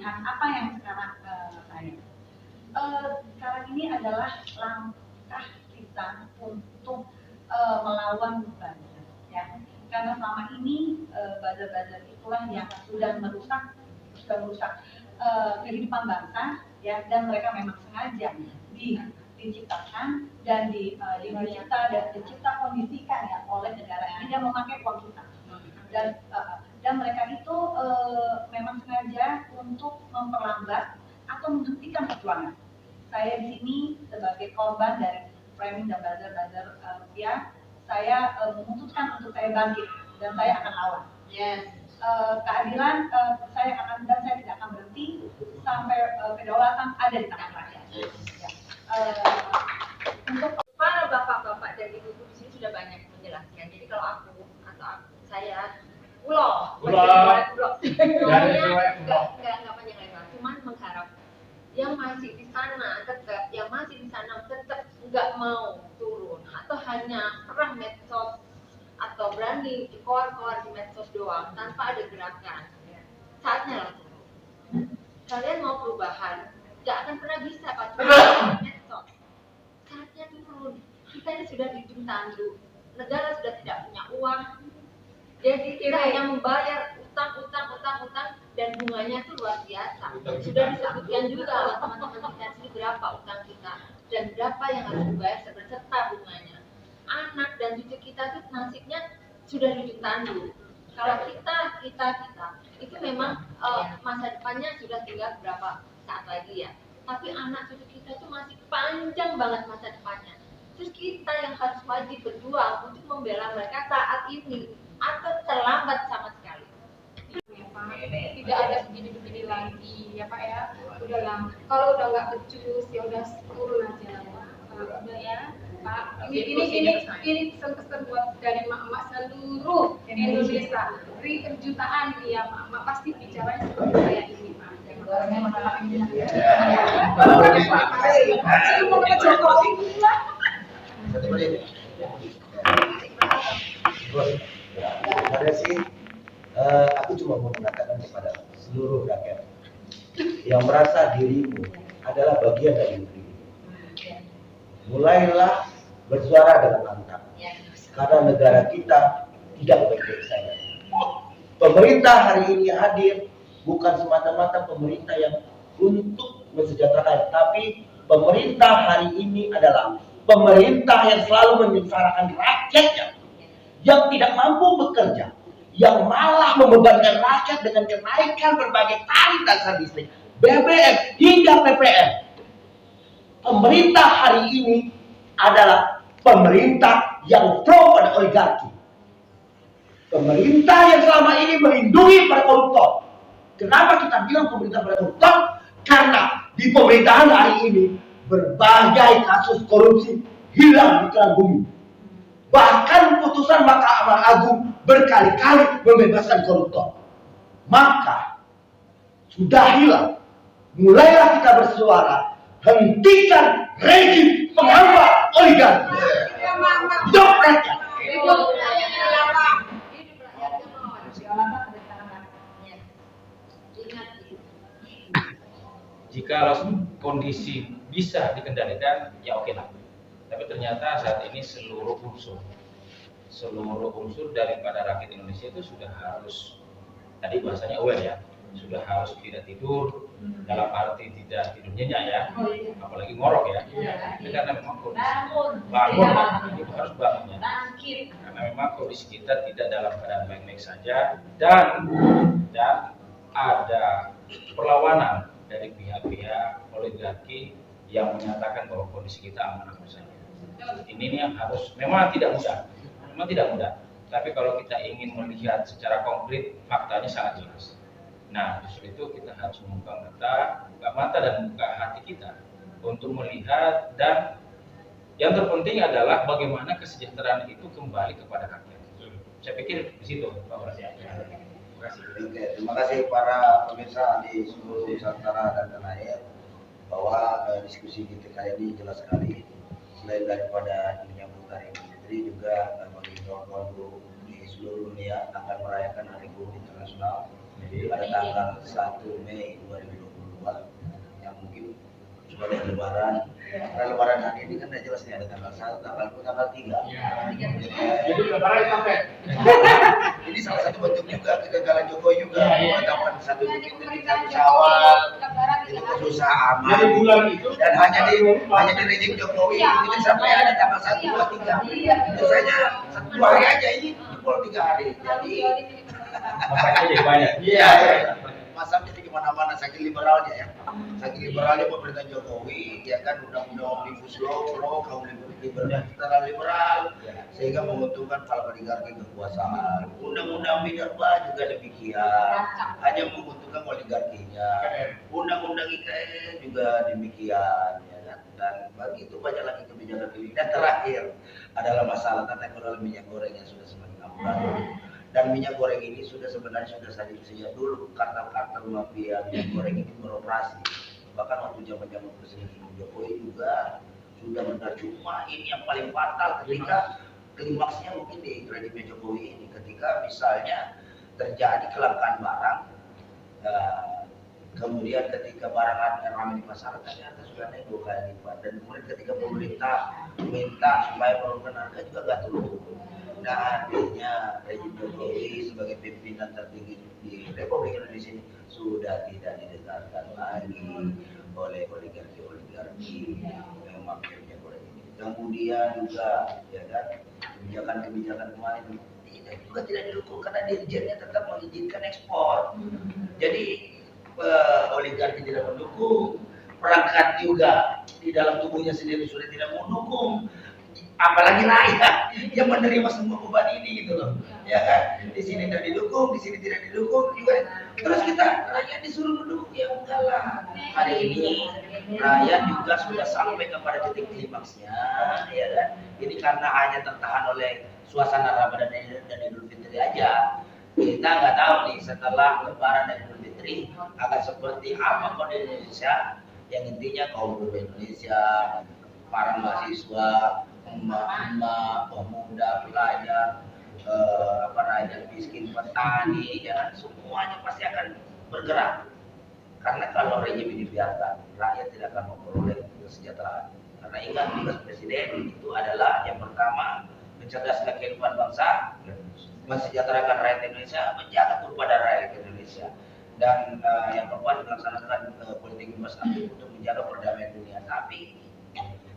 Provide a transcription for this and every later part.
Apa yang sekarang saya sekarang ini adalah langkah kita untuk melawan buzzer, ya, karena selama ini buzzer itulah yang sudah merusak kehidupan bangsa, ya, dan mereka memang sengaja diciptakan dan dicipta kondisikan, ya, oleh negara ini dan memakai uang kita dan mereka itu memang sengaja untuk memperlambat atau menghentikan perjuangan. Saya di sini sebagai korban dari framing dan buzzer rupiah, saya memutuskan untuk saya bangkit dan saya akan lawan. Yes. Keadilan saya tidak akan berhenti sampai kedaulatan ada di tangan rakyat. Yes. Ya. Untuk para bapak-bapak dan ibu-ibu di sini sudah banyak menjelaskan. Jadi kalau aku atau saya pulau nggak panjang lebar, cuman mengharap yang masih di sana tetap nggak mau turun atau hanya perang medsos atau berani keluar di medsos doang tanpa ada gerakan. Saatnya lah turun. Kalian mau perubahan, nggak akan pernah bisa pak cuma medsos. Saatnya turun. Kita ini sudah di ujung tanduk, negara sudah tidak punya uang. Jadi kita hanya membayar utang dan bunganya itu luar biasa. Sudah disebutkan juga oleh teman-teman kita sini berapa utang kita dan berapa yang harus dibayar beserta bunganya. Anak dan cucu kita itu nasibnya sudah di ujung tanduk. Kalau kita itu memang masa depannya sudah tinggal berapa saat lagi, ya. Tapi anak cucu kita itu masih panjang banget masa depannya. Terus kita yang harus wajib berjuang untuk membela mereka saat ini atau terlambat sama sekali. Ya, Pak. Tidak ada begini-begini lagi, ya Pak, ya. Udahlah, kalau udah nggak becus ya udah turun aja. Udah ya, Pak. Ini pesan-pesan buat dari mak-mak seluruh Indonesia. Jutaan nih ya, mak-mak pasti bicaranya seperti saya ini, Pak. Sebenarnya sih aku cuma mau mengatakan kepada seluruh rakyat yang merasa dirimu adalah bagian dari negeri. Mulailah bersuara dengan lantang, karena negara kita tidak baik-baik saja. Pemerintah hari ini hadir bukan semata-mata pemerintah yang untuk mensejahterakan, tapi pemerintah hari ini adalah pemerintah yang selalu menyengsarakan rakyatnya, yang tidak mampu bekerja, yang malah membebankan rakyat dengan kenaikan berbagai tarif dasar listrik, BBM hingga PPN. Pemerintah hari ini adalah pemerintah yang pro pada oligarki. Pemerintah yang selama ini melindungi para koruptor. Kenapa kita bilang pemerintah para koruptor? Karena di pemerintahan hari ini berbagai kasus korupsi hilang di telan bumi. Bahkan putusan Mahkamah Agung berkali-kali membebaskan koruptor. Maka sudahilah, mulailah kita bersuara, hentikan rejim penghambat oligarki. Hidup rakyat. Jika kondisi bisa dikendalikan, ya oke lah. Tapi ternyata saat ini seluruh unsur daripada rakyat Indonesia itu sudah harus, tadi bahasanya aware ya, sudah harus tidak tidur, dalam arti tidak tidur nyenyak ya, apalagi ngorok ya. Ini karena memang kondisi bangun itu harus bangun ya. Karena memang kondisi kita tidak dalam keadaan baik-baik saja dan ada perlawanan dari pihak-pihak oligarki yang menyatakan bahwa kondisi kita aman-aman saja. Ini yang harus, memang tidak mudah. Tapi kalau kita ingin melihat secara konkret, faktanya sangat jelas. Nah, justru itu kita harus membuka mata dan membuka hati kita untuk melihat, dan yang terpenting adalah bagaimana kesejahteraan itu kembali kepada rakyat. Saya pikir di situ, Pak Presiden. Terima kasih. Oke, terima kasih para pemirsa di seluruh Nusantara dan tanah air bahwa diskusi kita kali ini jelas sekali. Selain daripada menyambut Hari Buruh Fitri, juga bagi kawan-kawan buruh di seluruh dunia akan merayakan Hari Buruh Internasional pada tanggal 1 Mei 2022 yang mungkin sebagai lebaran. Karena lebaran hari ini kan udah jelas nih ada tanggal 1, tanggal 2, tanggal 3. Jadi lebaran sampai. Ini salah satu bentuk juga kegagalan Jokowi juga. Menetapkan satu titik Pemerintahan satu Syawal. Lebaran Itu tidak ada. susah aman. Jadi bulan itu Dan hanya di rejim Jokowi ini sampai ada tanggal 1, 2, 3. Biasanya 1, 2 hari aja ini jempol 3 hari. Jadi masaknya jadi banyak. iya, masaknya di kemana-mana saking liberalnya ya. Saking liberalnya pemerintah Jokowi, ya kan undang-undang omnibus law kaum liberal terlalu liberal sehingga menguntungkan para oligarki kekuasaan. Undang-undang Minerba juga demikian, hanya menguntungkan oligarkinya. Undang-undang IKN juga demikian, ya kan. Dan begitu banyak lagi kebijakan ini. Dan terakhir adalah masalah tata kelola minyak goreng yang sudah semakin amburadul. Dan minyak goreng ini sebenarnya sudah sejak dulu kartel-kartel mafia minyak goreng ini beroperasi. Bahkan waktu zaman Presiden Jokowi juga sudah benar, cuma ini yang paling fatal ketika klimaksnya mungkin di rejimnya Jokowi ini, ketika misalnya terjadi kelangkaan barang, kemudian ketika barang ramai di pasaran ternyata sudah naik 2 kali lipat, dan kemudian ketika pemerintah minta supaya penurunkan harga juga nggak turun. Nah, artinya rejim Jokowi sebagai pimpinan tertinggi di Republik Indonesia ini sudah tidak didengarkan lagi oleh oligarki yang memakai minyak goreng ini. Kemudian juga, ya kan, kebijakan kemarin tidak didukung karena dirjennya tetap mengizinkan ekspor. Jadi oligarki tidak mendukung, perangkat juga di dalam tubuhnya sendiri sudah tidak mendukung. Apalagi rakyat yang menerima semua beban ini gitu loh, ya kan? Di sini tidak didukung, di sini tidak didukung juga. Terus kita rakyat disuruh mendukung, ya enggak lah. Hari ini rakyat juga sudah sampai kepada titik klimaksnya, ya kan? Ini karena hanya tertahan oleh suasana Ramadan dan Idul Fitri aja. Kita nggak tahu nih setelah Lebaran dan Idul Fitri akan seperti apa kondisi Indonesia. Yang intinya kaum buruh Indonesia, para mahasiswa, emak-emak, pemuda, pelajar, rakyat miskin, petani, ya, semuanya pasti akan bergerak. Karena kalau rejim ini dibiarkan, rakyat tidak akan memperoleh kesejahteraan. Karena ingat, tugas presiden itu adalah yang pertama mencerdaskan kehidupan bangsa, mensejahterakan rakyat Indonesia, menjaga kepada rakyat Indonesia. Dan yang keempat melaksanakan politik bebas aktif untuk menjaga perdamaian dunia. Tapi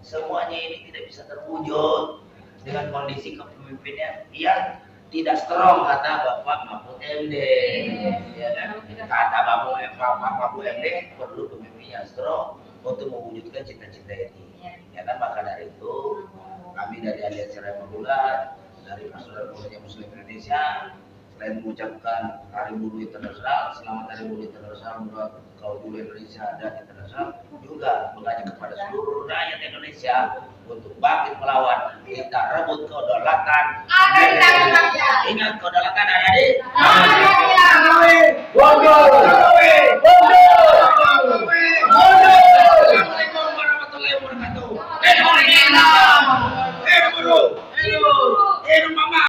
semuanya ini tidak bisa terwujud dengan kondisi kepemimpinan yang tidak strong, kata Bapak Mahfud MD. Ya kan? Kata Bapak Mahfud MD perlu pemimpin yang strong untuk mewujudkan cita-cita ini. Ya kan, maka dari itu kami dari Aliansi Rakyat Bulan, dari Persaudaraan Pekerja Muslim Indonesia, selain mengucapkan Hari Buruh Internasional, selamat Hari Buruh Internasional buat kaum buruh Indonesia dan internasional, juga mengajak kepada seluruh rakyat Indonesia untuk bangkit melawan. Kita rebut kedaulatan. Ada di tangan rakyat. Ingat, kedaulatan ada di tangan rakyat. Wajib.